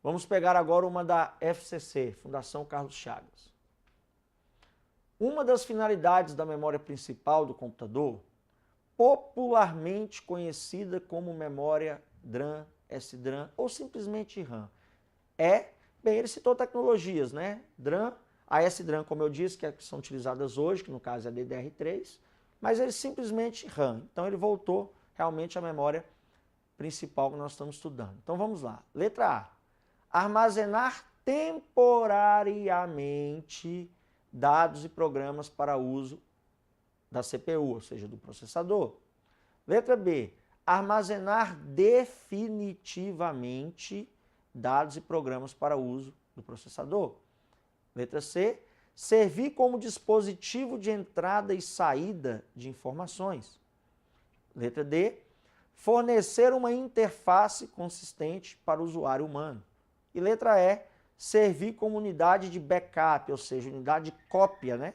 Vamos pegar agora uma da FCC, Fundação Carlos Chagas. Uma das finalidades da memória principal do computador, popularmente conhecida como memória DRAM, SDRAM ou simplesmente RAM, bem, ele citou tecnologias, né? DRAM, a SDRAM, como eu disse, que são utilizadas hoje, que no caso é a DDR3, mas ele simplesmente RAM. Então ele voltou realmente à memória principal que nós estamos estudando. Então vamos lá. Letra A. Armazenar temporariamente dados e programas para uso da CPU, ou seja, do processador. Letra B. Armazenar definitivamente dados e programas para uso do processador. Letra C. Servir como dispositivo de entrada e saída de informações. Letra D. Fornecer uma interface consistente para o usuário humano. E letra E. Servir como unidade de backup, ou seja, unidade de cópia, né,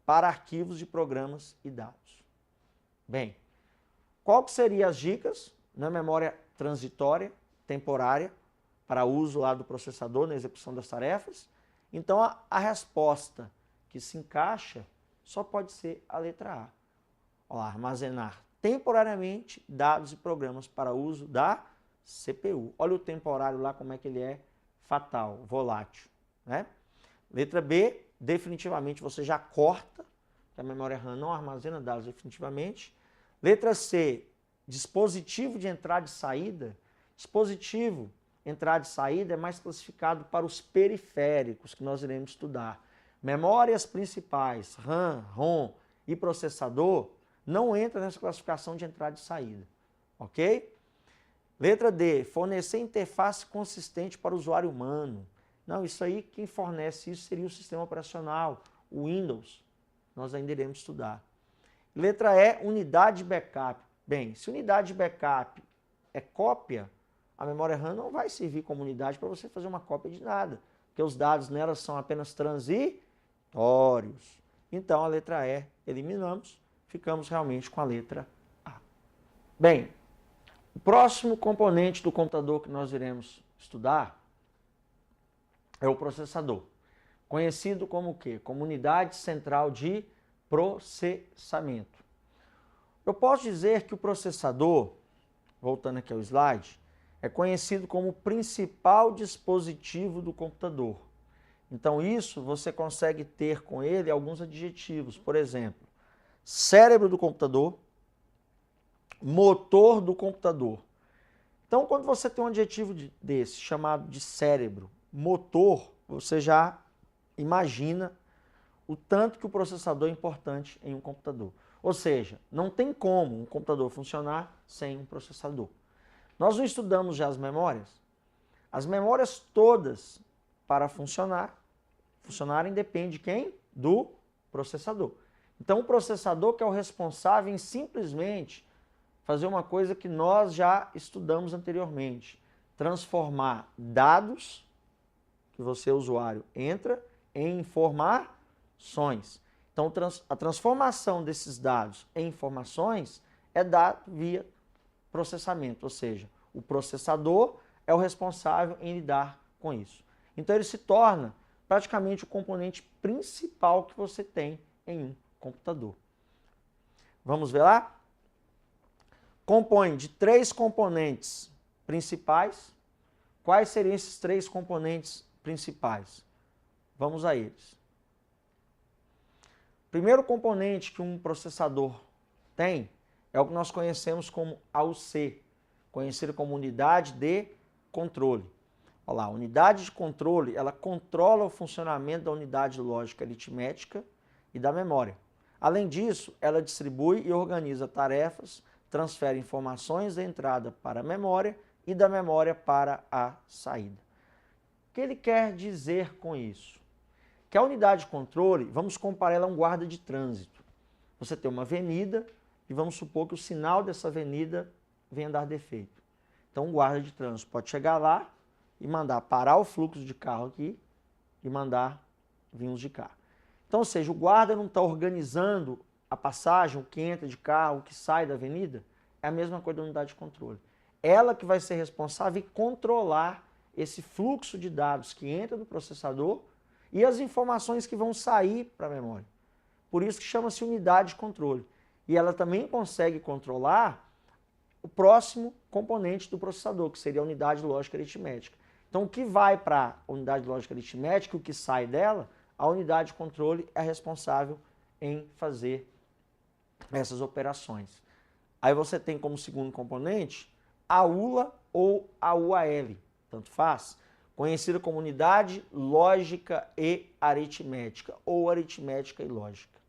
para arquivos de programas e dados. Bem, qual que seriam as dicas na memória transitória, temporária, para uso lá do processador na execução das tarefas? Então, a resposta que se encaixa só pode ser a letra A. Olha lá, armazenar temporariamente dados e programas para uso da CPU. Olha o temporário lá, como é que ele é fatal, volátil, né? Letra B, definitivamente você já corta, que a memória RAM não armazena dados definitivamente. Letra C, dispositivo de entrada e saída. Dispositivo, entrada e saída é mais classificado para os periféricos que nós iremos estudar. Memórias principais, RAM, ROM e processador, não entra nessa classificação de entrada e saída, ok? Letra D, fornecer interface consistente para o usuário humano. Não, isso aí, quem fornece isso seria o sistema operacional, o Windows. Nós ainda iremos estudar. Letra E, unidade de backup. Bem, se unidade de backup é cópia, a memória RAM não vai servir como unidade para você fazer uma cópia de nada, porque os dados nela são apenas transitórios. Então, a letra E eliminamos, ficamos realmente com a letra A. Bem, o próximo componente do computador que nós iremos estudar é o processador, conhecido como o quê? Como unidade central de processamento. Eu posso dizer que o processador, voltando aqui ao slide, é conhecido como o principal dispositivo do computador. Então isso você consegue ter com ele alguns adjetivos, por exemplo, cérebro do computador, motor do computador. Então, quando você tem um adjetivo desse, chamado de cérebro, motor, você já imagina o tanto que o processador é importante em um computador. Ou seja, não tem como um computador funcionar sem um processador. Nós não estudamos já as memórias? As memórias todas, para funcionarem, depende de quem? Do processador. Então, o processador que é o responsável em simplesmente fazer uma coisa que nós já estudamos anteriormente, transformar dados que você, usuário, entra em informações. Então, a transformação desses dados em informações é dada via processamento, ou seja, o processador é o responsável em lidar com isso. Então, ele se torna praticamente o componente principal que você tem em um computador. Vamos ver lá? Compõe de 3 componentes principais. Quais seriam esses 3 componentes principais? Vamos a eles. O primeiro componente que um processador tem é o que nós conhecemos como AUC, conhecido como unidade de controle. Olha lá, a unidade de controle, ela controla o funcionamento da unidade lógica aritmética e da memória. Além disso, ela distribui e organiza tarefas, transfere informações da entrada para a memória e da memória para a saída. O que ele quer dizer com isso? Que a unidade de controle, vamos comparar ela a um guarda de trânsito. Você tem uma avenida e vamos supor que o sinal dessa avenida venha dar defeito. Então, um guarda de trânsito pode chegar lá e mandar parar o fluxo de carro aqui e mandar vir os de carro. Então, ou seja, o guarda não está organizando a passagem, o que entra de carro, o que sai da avenida, é a mesma coisa da unidade de controle. Ela que vai ser responsável em controlar esse fluxo de dados que entra no processador e as informações que vão sair para a memória. Por isso que chama-se unidade de controle. E ela também consegue controlar o próximo componente do processador, que seria a unidade lógica aritmética. Então, o que vai para a unidade lógica aritmética, o que sai dela, a unidade de controle é responsável em fazer essas operações. Aí você tem como segundo componente a ULA ou a UAL, tanto faz, conhecida como unidade lógica e aritmética, ou aritmética e lógica.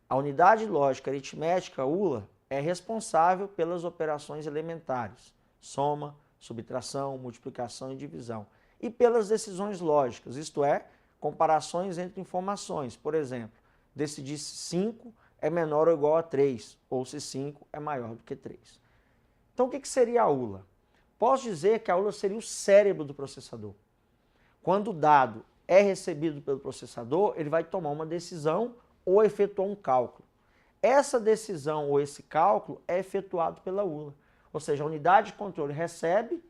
A unidade lógica aritmética, ULA, é responsável pelas operações elementares, soma, subtração, multiplicação e divisão, e pelas decisões lógicas, isto é, comparações entre informações. Por exemplo, decidir se 5 é menor ou igual a 3, ou se 5 é maior do que 3. Então, o que seria a ULA? Posso dizer que a ULA seria o cérebro do processador. Quando o dado é recebido pelo processador, ele vai tomar uma decisão ou efetuar um cálculo. Essa decisão ou esse cálculo é efetuado pela ULA. Ou seja, a unidade de controle recebe,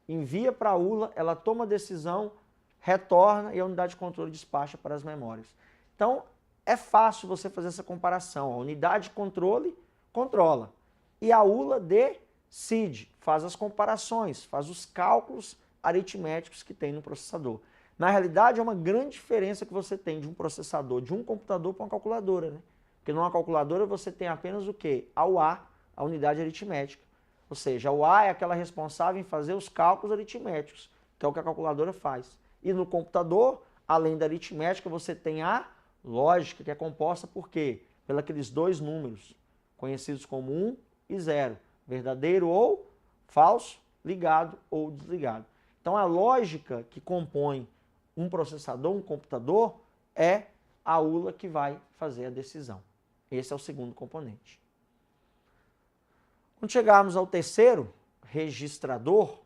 envia para a ULA, ela toma a decisão, retorna e a unidade de controle despacha para as memórias. Então, é fácil você fazer essa comparação. A unidade de controle controla e a ULA decide, faz as comparações, faz os cálculos aritméticos que tem no processador. Na realidade, é uma grande diferença que você tem de um processador, de um computador para uma calculadora, né? Porque numa calculadora você tem apenas o quê? A UA, a unidade aritmética. Ou seja, a UA é aquela responsável em fazer os cálculos aritméticos, que é o que a calculadora faz. E no computador, além da aritmética, você tem a lógica, que é composta por quê? Pelos aqueles dois números, conhecidos como 1 e 0, verdadeiro ou falso, ligado ou desligado. Então a lógica que compõe um processador, um computador, é a ULA que vai fazer a decisão. Esse é o segundo componente. Quando chegarmos ao terceiro, registrador,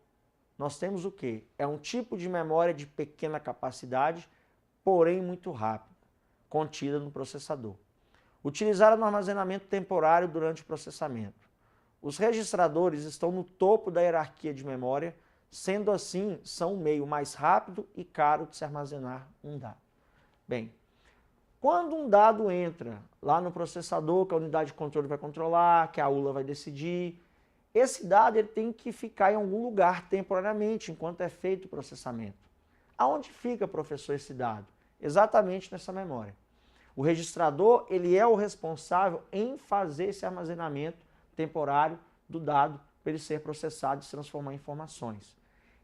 nós temos o quê? É um tipo de memória de pequena capacidade, porém muito rápida, contida no processador. Utilizada no armazenamento temporário durante o processamento. Os registradores estão no topo da hierarquia de memória, sendo assim, são o meio mais rápido e caro de se armazenar um dado. Bem, quando um dado entra lá no processador, que a unidade de controle vai controlar, que a ULA vai decidir, esse dado ele tem que ficar em algum lugar temporariamente, enquanto é feito o processamento. Aonde fica, professor, esse dado? Exatamente nessa memória. O registrador ele é o responsável em fazer esse armazenamento temporário do dado para ele ser processado e se transformar em informações.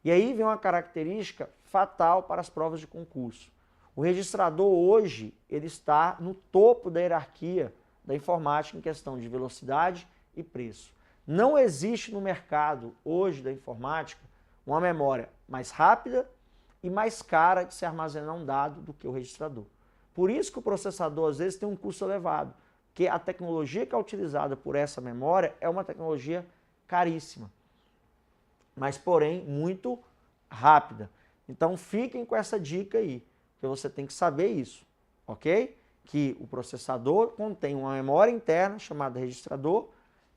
E aí vem uma característica fatal para as provas de concurso. O registrador hoje ele está no topo da hierarquia da informática em questão de velocidade e preço. Não existe no mercado hoje da informática uma memória mais rápida e mais cara de se armazenar um dado do que o registrador. Por isso que o processador às vezes tem um custo elevado, porque a tecnologia que é utilizada por essa memória é uma tecnologia caríssima, mas porém muito rápida. Então fiquem com essa dica aí, porque você tem que saber isso, ok? Que o processador contém uma memória interna chamada registrador,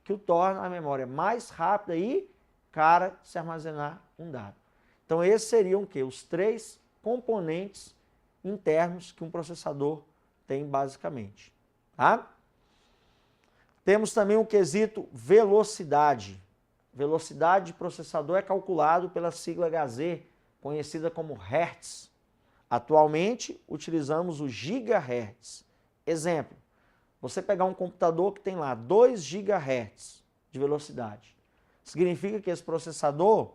que o torna a memória mais rápida e cara de se armazenar um dado. Então esses seriam o quê? Os três componentes internos que um processador tem basicamente. Tá? Temos também o quesito velocidade. Velocidade de processador é calculado pela sigla Hz, conhecida como Hertz. Atualmente utilizamos o gigahertz. Exemplo, você pegar um computador que tem lá 2 GHz de velocidade. Significa que esse processador,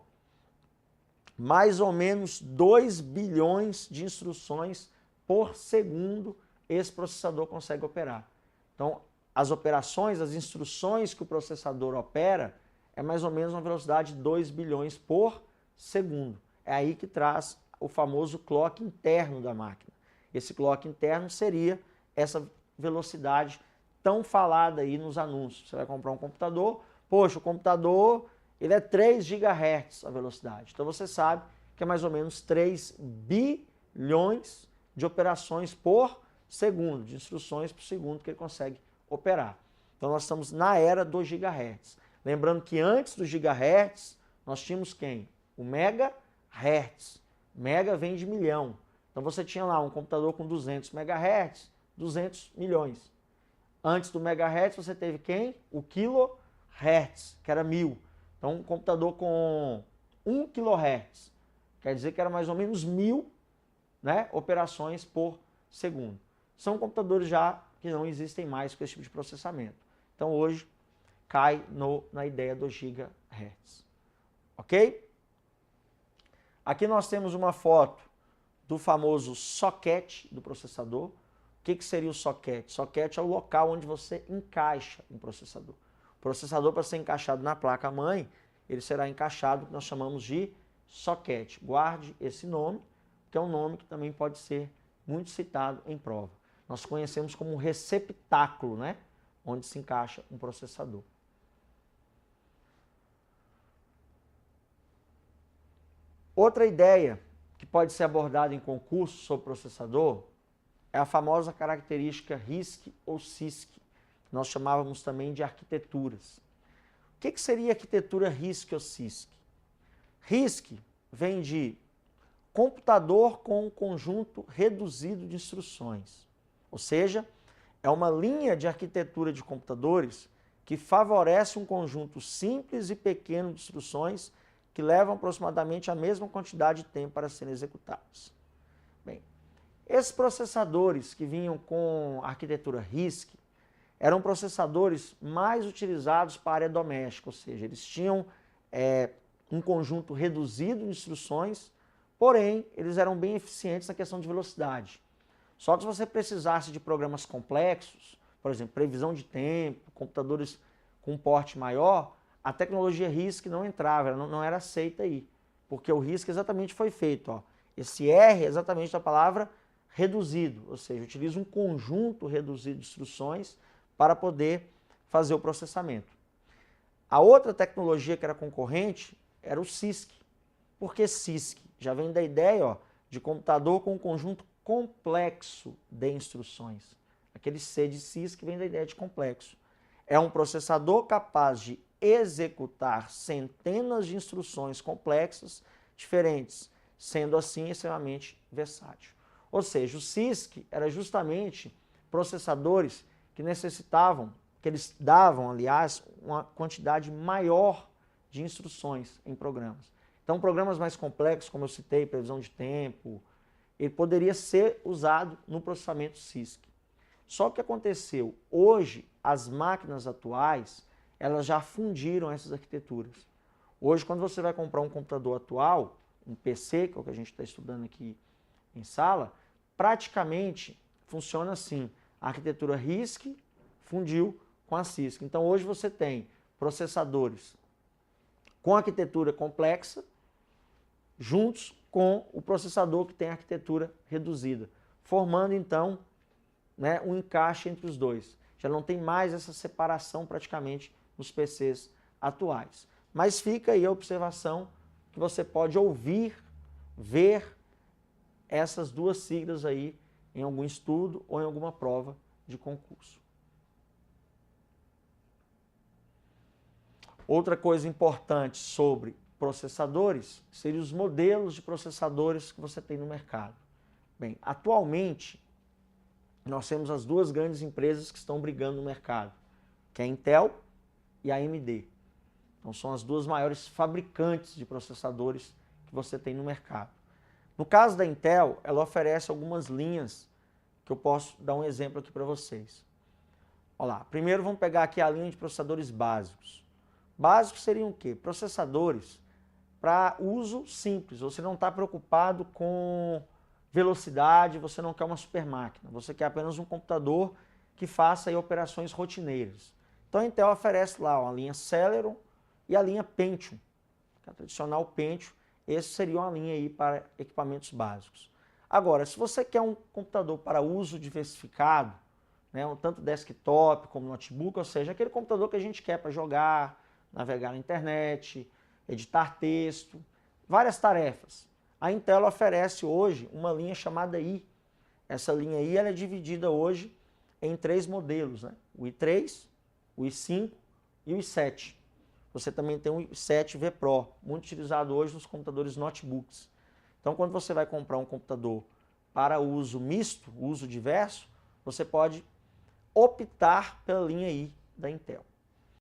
mais ou menos 2 bilhões de instruções por segundo, esse processador consegue operar. Então, as operações, as instruções que o processador opera, é mais ou menos uma velocidade de 2 bilhões por segundo. É aí que traz o famoso clock interno da máquina. Esse clock interno seria essa velocidade tão falada aí nos anúncios. Você vai comprar um computador, poxa, o computador ele é 3 GHz a velocidade. Então você sabe que é mais ou menos 3 bilhões de operações por segundo, de instruções por segundo que ele consegue operar. Então nós estamos na era do gigahertz. Lembrando que antes do gigahertz, nós tínhamos quem? O Hz. Mega vem de milhão. Então você tinha lá um computador com 200 MHz, 200 milhões. Antes do megahertz você teve quem? O kilohertz, que era 1000. Então um computador com 1 kHz, quer dizer que era mais ou menos 1000, né, operações por segundo. São computadores já que não existem mais com esse tipo de processamento. Então hoje cai na ideia do gigahertz. Ok? Aqui nós temos uma foto do famoso socket do processador. O que seria o socket? Socket é o local onde você encaixa um processador. O processador, para ser encaixado na placa-mãe, ele será encaixado, que nós chamamos de socket. Guarde esse nome, que é um nome que também pode ser muito citado em prova. Nós conhecemos como um receptáculo, né? Onde se encaixa um processador. Outra ideia que pode ser abordada em concurso sobre processador é a famosa característica RISC ou CISC. Nós chamávamos também de arquiteturas. O que seria arquitetura RISC ou CISC? RISC vem de computador com um conjunto reduzido de instruções. Ou seja, é uma linha de arquitetura de computadores que favorece um conjunto simples e pequeno de instruções que levam aproximadamente a mesma quantidade de tempo para serem executados. Bem, esses processadores que vinham com arquitetura RISC eram processadores mais utilizados para a área doméstica, ou seja, eles tinham um conjunto reduzido de instruções, porém, eles eram bem eficientes na questão de velocidade. Só que se você precisasse de programas complexos, por exemplo, previsão de tempo, computadores com porte maior, a tecnologia RISC não entrava, ela não era aceita aí, porque o RISC exatamente foi feito, ó. Esse R é exatamente a palavra reduzido, ou seja, utiliza um conjunto reduzido de instruções para poder fazer o processamento. A outra tecnologia que era concorrente era o CISC. Por que CISC? Já vem da ideia, ó, de computador com um conjunto complexo de instruções. Aquele C de CISC vem da ideia de complexo. É um processador capaz de executar centenas de instruções complexas diferentes, sendo assim extremamente versátil. Ou seja, o CISC era justamente processadores que necessitavam, que eles davam, aliás, uma quantidade maior de instruções em programas. Então, programas mais complexos, como eu citei, previsão de tempo, ele poderia ser usado no processamento CISC. Só que o que aconteceu? Hoje, as máquinas atuais, elas já fundiram essas arquiteturas. Hoje, quando você vai comprar um computador atual, um PC, que é o que a gente está estudando aqui em sala, praticamente funciona assim. A arquitetura RISC fundiu com a CISC. Então, hoje você tem processadores com arquitetura complexa, juntos com o processador que tem arquitetura reduzida, formando então, né, um encaixe entre os dois. Já não tem mais essa separação praticamente nos PCs atuais. Mas fica aí a observação que você pode ouvir, ver essas duas siglas aí em algum estudo ou em alguma prova de concurso. Outra coisa importante sobre processadores seriam os modelos de processadores que você tem no mercado. Bem, atualmente nós temos as duas grandes empresas que estão brigando no mercado, que é a Intel e a AMD. Então são as duas maiores fabricantes de processadores que você tem no mercado. No caso da Intel, ela oferece algumas linhas que eu posso dar um exemplo aqui para vocês. Olha lá, primeiro vamos pegar aqui a linha de processadores básicos. Básicos seriam o quê? Processadores para uso simples. Você não está preocupado com velocidade, você não quer uma super máquina. Você quer apenas um computador que faça aí operações rotineiras. Então a Intel oferece lá uma linha Celeron e a linha Pentium, que é a tradicional Pentium. Esse seria uma linha aí para equipamentos básicos. Agora, se você quer um computador para uso diversificado, né, tanto desktop como notebook, ou seja, aquele computador que a gente quer para jogar, navegar na internet, editar texto, várias tarefas. A Intel oferece hoje uma linha chamada i. Essa linha i ela é dividida hoje em 3 modelos, né? O i3, o i5 e o i7. você também tem o i7V Pro, muito utilizado hoje nos computadores notebooks. Então, quando você vai comprar um computador para uso misto, uso diverso, você pode optar pela linha i da Intel.